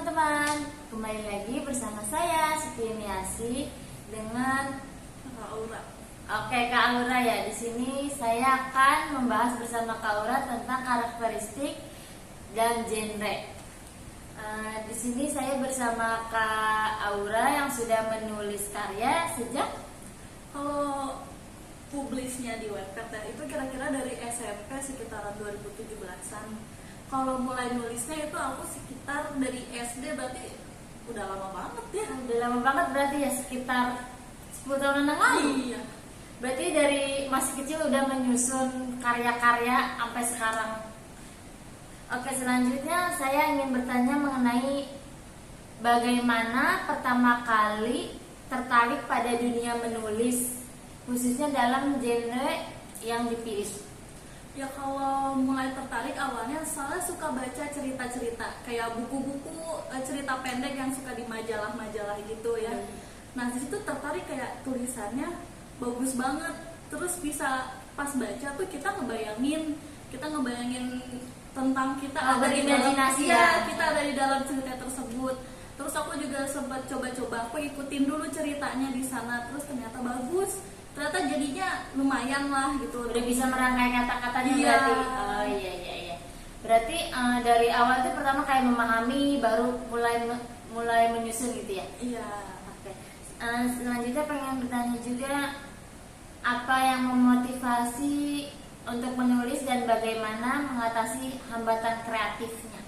teman-teman, kembali lagi bersama saya Siti Niasi dengan Kak Aura. Oke, Kak Aura ya. Di sini saya akan membahas bersama Kak Aura tentang karakteristik dan genre. Di sini saya bersama Kak Aura yang sudah menulis karya sejak Kalau publisnya di Wattpad itu kira-kira dari SMP sekitaran 2017-an. Kalau mulai nulisnya itu aku sekitar dari SD, berarti udah lama banget ya. udah lama banget berarti ya, sekitar 10 tahun yang lalu. Iya. Berarti dari masih kecil udah menyusun karya-karya sampai sekarang. Oke, selanjutnya saya ingin bertanya mengenai bagaimana pertama kali tertarik pada dunia menulis, khususnya dalam genre yang dipilih. Ya kalau mulai tertarik awalnya soalnya suka baca cerita-cerita kayak buku-buku cerita pendek yang suka di majalah-majalah gitu ya. Nah di situ tertarik kayak tulisannya bagus banget. Terus bisa pas baca tuh kita ngebayangin tentang kita ada di dalam, berimajinasi ya, ya. kita ada di dalam cerita tersebut. Terus aku juga sempat coba-coba, aku ikutin dulu ceritanya di sana. Terus ternyata bagus. Ternyata jadinya lumayan lah gitu. Udah bisa merangkai kata-katanya. Iya. Berarti. Oh iya. Berarti dari awal itu pertama kayak memahami, baru mulai menyusun gitu ya. Iya. Oke. Selanjutnya pengen bertanya juga, apa yang memotivasi untuk menulis dan bagaimana mengatasi hambatan kreatifnya?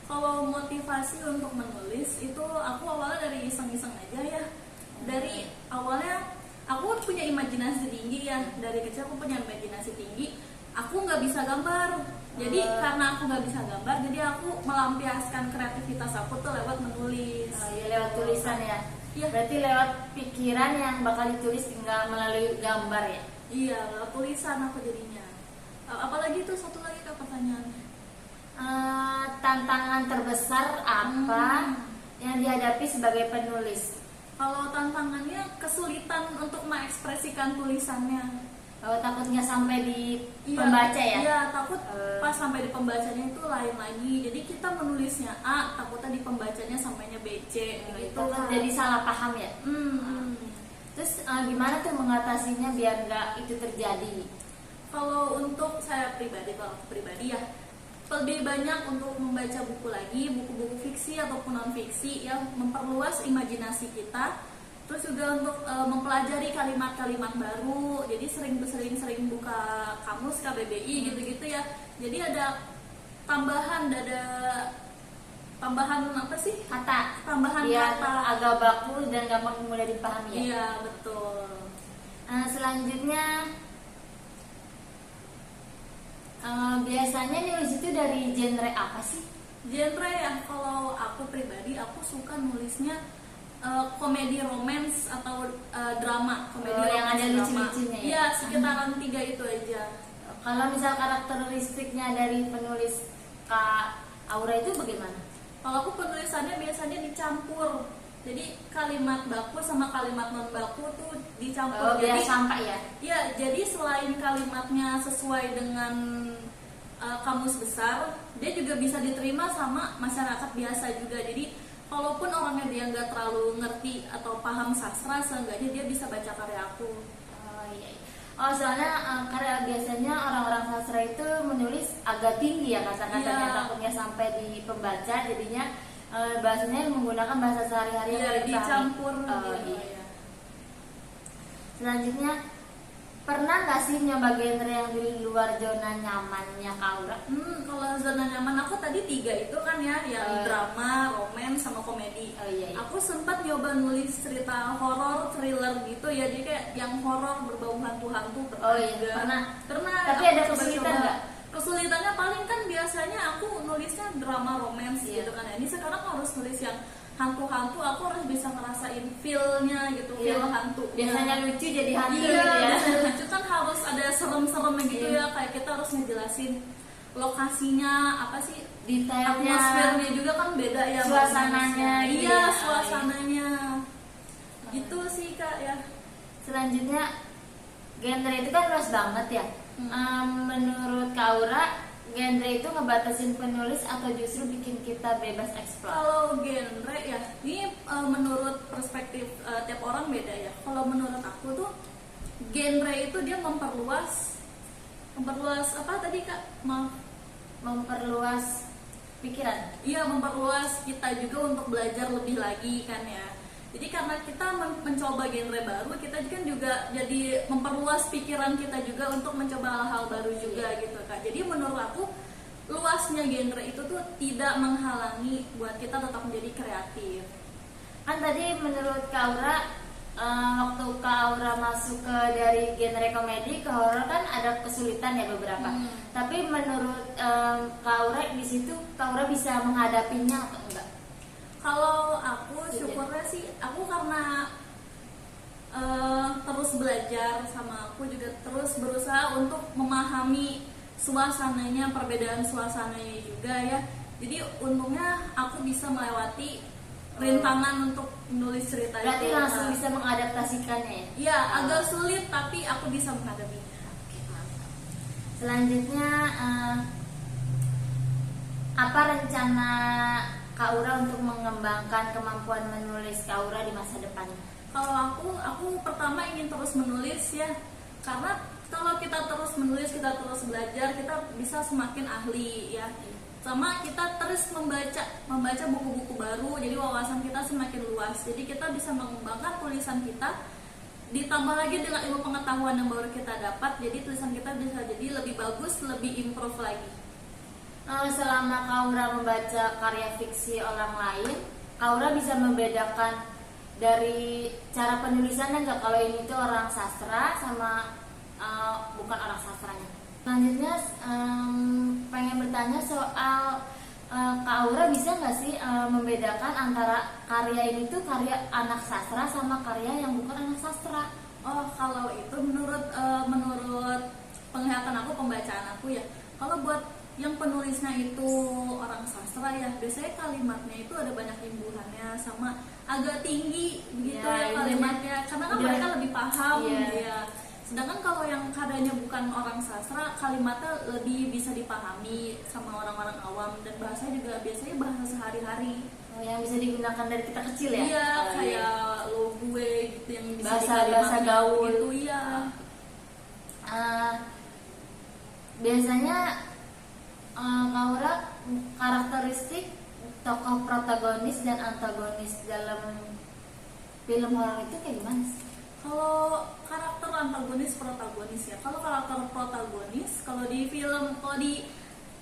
Kalau motivasi untuk menulis itu aku awalnya dari iseng-iseng aja ya. Dari awalnya aku punya imajinasi tinggi ya. Dari kecil aku punya imajinasi tinggi. Aku nggak bisa gambar. Jadi karena aku nggak bisa gambar, jadi aku melampiaskan kreativitas aku tuh lewat menulis. Ya, lewat tulisan ya. Iya. Berarti lewat pikiran yang bakal ditulis, tinggal melalui gambar ya. Iya, lewat tulisan aku jadinya. Apalagi itu satu lagi Kak pertanyaannya. Tantangan terbesar apa yang dihadapi sebagai penulis? Kalau tantangannya kesulitan untuk mengekspresikan tulisannya. Kalau takut nggak sampai di pembaca ya? Iya, takut pas sampai di pembacanya itu lain lagi. Jadi kita menulisnya A, takutnya di pembacanya sampainya B, C gitu. Takut jadi salah paham ya? Terus gimana tuh mengatasinya biar nggak itu terjadi? Kalau untuk saya pribadi, kalau aku pribadi ya lebih banyak untuk membaca buku lagi, buku-buku fiksi ataupun non fiksi yang memperluas imajinasi kita. Terus juga untuk mempelajari kalimat-kalimat baru. Jadi sering buka kamus KBBI gitu-gitu ya. Jadi ada tambahan apa sih? Kata. Tambahan Biar kata. agak baku dan gampang mudah dipahami ya? Iya, betul. Selanjutnya biasanya nulis itu dari genre apa sih? Genre ya, kalau aku pribadi aku suka nulisnya komedi romance atau drama, komedi yang romance ada drama. lucu-lucunya ya? Iya, sekitaran 3 itu aja. Kalau misal karakteristiknya dari penulis Kak Aura itu bagaimana? Kalau aku penulisannya biasanya dicampur. Jadi kalimat baku sama kalimat non baku tuh dicampur. Biar Jadi sampai ya? iya, jadi selain kalimatnya sesuai dengan kamus besar, dia juga bisa diterima sama masyarakat biasa juga. Jadi kalaupun orangnya dia nggak terlalu ngerti atau paham sastra, seenggaknya dia bisa baca karya aku. Iya. Soalnya karena biasanya orang-orang sastra itu menulis agak tinggi ya kata-katanya, Iya. takutnya sampai di pembaca, jadinya bahasanya menggunakan bahasa sehari-hari yang Iya, mudah dipahami. dicampur Iya. ya. Selanjutnya, pernah nggak sih nyoba genre yang di luar zona nyamannya Kak Aura? Kalau zona nyaman aku tadi 3 itu kan ya, yang drama, romance, sama komedi. Iya. Aku sempat nyoba nulis cerita horor, thriller gitu ya, jadi kayak yang horor berbau hantu-hantu. Iya, juga. pernah. Aku Tapi ada coba-coba. kesulitan nggak? Kesulitannya paling kan biasanya aku nulisnya drama romance gitu kan. Ini sekarang harus nulis yang hantu-hantu, aku harus bisa ngerasain feel-nya gitu, feel hantu. Biasanya lucu jadi hantu Iya, gitu ya. biasanya lucu kan harus ada serem-seremnya gitu ya, kayak kita harus ngejelasin lokasinya apa sih, Detailnya, atmosfernya juga kan beda ya, suasananya gitu iya ya. suasananya gitu sih Kak ya. Selanjutnya, genre itu kan luas banget ya. Menurut Kak Aura, genre itu ngebatasin penulis atau justru bikin kita bebas eksplor? Kalau genre ya, ini menurut perspektif tiap orang beda ya. Kalau menurut aku tuh genre itu dia memperluas apa tadi Kak? Memperluas pikiran. Iya, memperluas kita juga untuk belajar lebih lagi kan ya. Jadi karena kita mencoba genre baru, kita kan juga jadi memperluas pikiran kita juga untuk mencoba hal-hal baru juga gitu Kak. Jadi menurut aku luasnya genre itu tuh tidak menghalangi buat kita tetap menjadi kreatif. Kan tadi menurut Kak Aura, waktu Kak Aura masuk ke dari genre komedi ke horor kan ada kesulitan ya beberapa. Tapi menurut Kak Aura di situ Kak Aura bisa menghadapinya atau enggak? Kalau aku syukurnya sih, aku karena terus belajar sama aku juga terus berusaha untuk memahami suasananya, perbedaan suasananya juga ya. Jadi untungnya aku bisa melewati rintangan untuk menulis cerita. Berarti itu. langsung bisa mengadaptasikannya ya? Iya, agak sulit tapi aku bisa menghadapinya. Oke, mantap. Selanjutnya apa rencana Kak Aura untuk mengembangkan kemampuan menulis Kak Aura di masa depan? Kalau aku pertama ingin terus menulis ya, karena kalau kita terus menulis, kita terus belajar, kita bisa semakin ahli ya. Sama kita terus membaca buku-buku baru, jadi wawasan kita semakin luas. Jadi kita bisa mengembangkan tulisan kita, ditambah lagi dengan ilmu pengetahuan yang baru kita dapat, jadi tulisan kita bisa jadi lebih bagus, lebih improve lagi. Selama Kak Aura membaca karya fiksi orang lain, Kak Aura bisa membedakan dari cara penulisannya nggak, kalau ini tuh orang sastra sama bukan orang sastranya. Selanjutnya pengen bertanya soal Kak Aura bisa nggak sih membedakan antara karya ini tuh karya anak sastra sama karya yang bukan anak sastra? Oh, kalau itu menurut penglihatan aku, pembacaan aku ya, kalau buat yang penulisnya itu orang sastra ya, biasanya kalimatnya itu ada banyak imbuhannya sama agak tinggi begitu ya kalimatnya, karena kan mereka lebih paham ya. Sedangkan kalau yang karyanya bukan orang sastra, kalimatnya lebih bisa dipahami sama orang-orang awam dan bahasanya juga biasanya bahasa sehari-hari. Yang bisa digunakan dari kita kecil ya? Iya, kayak lo gue gitu yang bisa bahasa gaul gitu ya. Biasanya Kak Aura karakteristik tokoh protagonis dan antagonis dalam film horor itu kayak gimana sih? Kalau karakter antagonis protagonis ya, kalau karakter protagonis, kalau di film, kalau di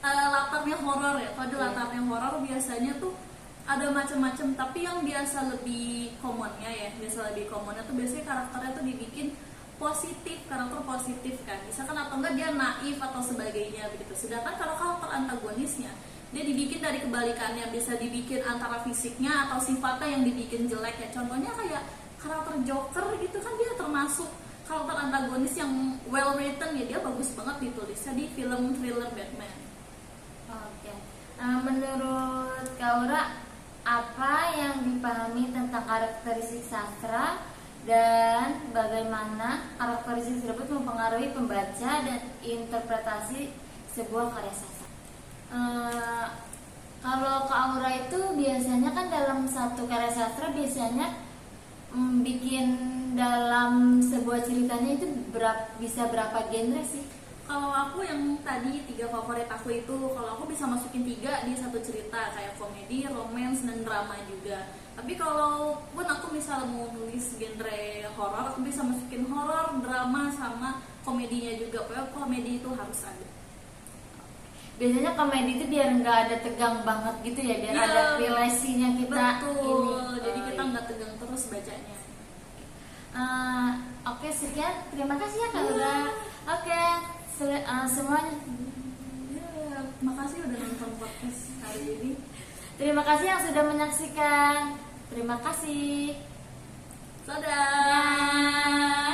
latarnya horor ya, kalau di latarnya horor biasanya tuh ada macam-macam, tapi yang biasa lebih commonnya ya, tuh biasanya karakternya tuh dibikin positif, karakter positif kan, misalkan atau enggak dia naif atau sebagainya begitu. Sedangkan kalau karakter antagonisnya dia dibikin dari kebalikannya, bisa dibikin antara fisiknya atau sifatnya yang dibikin jelek ya. Contohnya kayak karakter Joker gitu kan, dia termasuk karakter antagonis yang well written ya, dia bagus banget ditulisnya di film thriller Batman. Oke. Menurut Kak Aura, apa yang dipahami tentang karakteristik sastra dan bagaimana karakteristik tersebut mempengaruhi pembaca dan interpretasi sebuah karya sastra? Kalau Kak Aura itu biasanya kan dalam satu karya sastra biasanya bikin dalam sebuah ceritanya itu bisa berapa genre sih? Kalau aku yang tadi 3 favorit aku itu, kalau aku bisa masukin 3 di satu cerita, kayak komedi, romance, dan drama juga. Tapi kalau pun aku misal mau nulis genre horor, aku bisa masukin horor, drama, sama komedinya juga. Pokoknya komedi itu harus ada. Biasanya komedi itu biar nggak ada tegang banget gitu ya, biar ada relasinya kita. Betul, jadi kita nggak tegang terus bacanya. Oke, sekian, terima kasih ya Kak Aura. Oke, semuanya. Makasih udah nonton podcast hari ini. Terima kasih yang sudah menyaksikan. Terima kasih. Dadah.